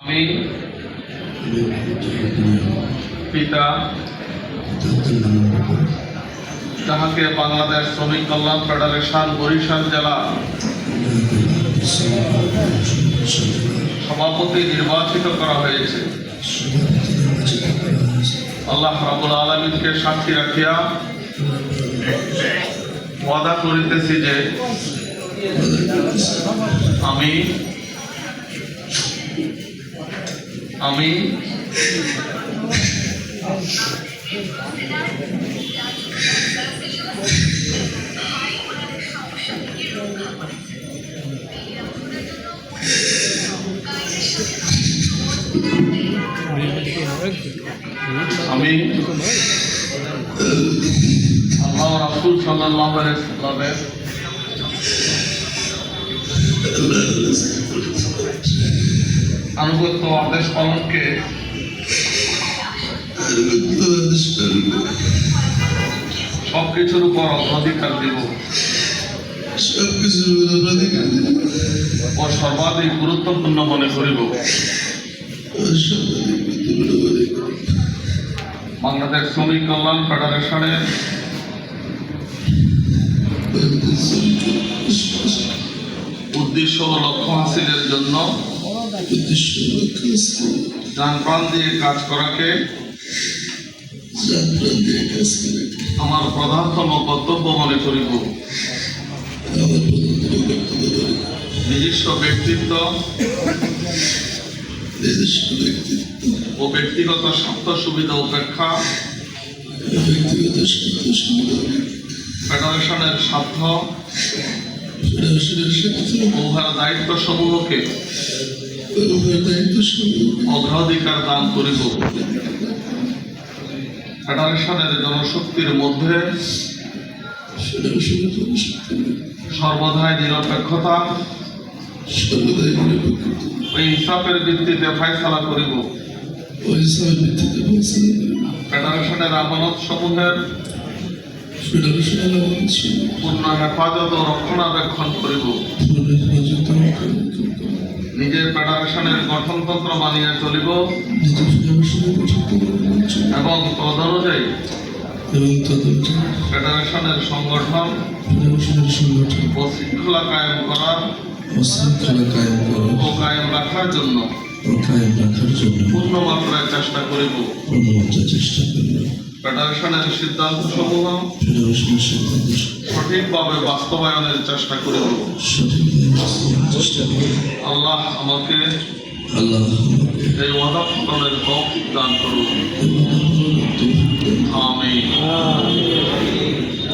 আমি পিতা যাহাকে বাংলাদেশ শ্রমিক কল্যাণ ফেডারেশন বরিশাল জেলা সভাপতি নির্বাচিত করা হয়েছে, আল্লাহ রাব্বুল আলামিনকে সাক্ষী রাখিয়া ওয়াদা করিতেছি যে আমি আল্লাহ রাসূল সাল্লাল্লাহু আলাইহি ওয়াসাল্লামের আনুগত্য আদেশ পালনকে সবকিছুর উপর অগ্রাধিকার দিব ও সর্বাধিক গুরুত্বপূর্ণ মনে করিব। বাংলাদেশ শ্রমিক কল্যাণ ফেডারেশনের উদ্দেশ্য ও লক্ষ্য হাসিলের জন্য জান প্রাণ দিয়ে কাজ করাকে আমার প্রধানতম কর্তব্য মনে করিব। নিজস্ব ব্যক্তিত্ব ও ব্যক্তিগত স্বার্থ সুবিধা উপেক্ষা ফেডারেশনের স্বার্থ উহার দায়িত্ব সমূহকে অগ্রাধিকার দান করিব। ফেডারেশনের জনশক্তির মধ্যে সর্বদাই নিরপেক্ষতা ও ইনসাফের ভিত্তিতে ফয়সালা করিব। ফেডারেশনের আমানত সমূহের পূর্ণ হেফাজত ও রক্ষণাবেক্ষণ করিব। নিজের ফেডারেশনের গঠনতন্ত্র মানিয়ে চলিব এবং তদনুযায়ী ফেডারেশনের সংগঠন ও শৃঙ্খলা কায়েম করার ও কায়েম রাখার জন্য পূর্ণ মাত্রায় চেষ্টা করিব। ফেডারেশনের সিদ্ধান্ত সমূহ সঠিকভাবে বাস্তবায়নের চেষ্টা করিব। আল্লাহ আমাকে এই ওয়াদা পালনের তৌফিক দান করুন।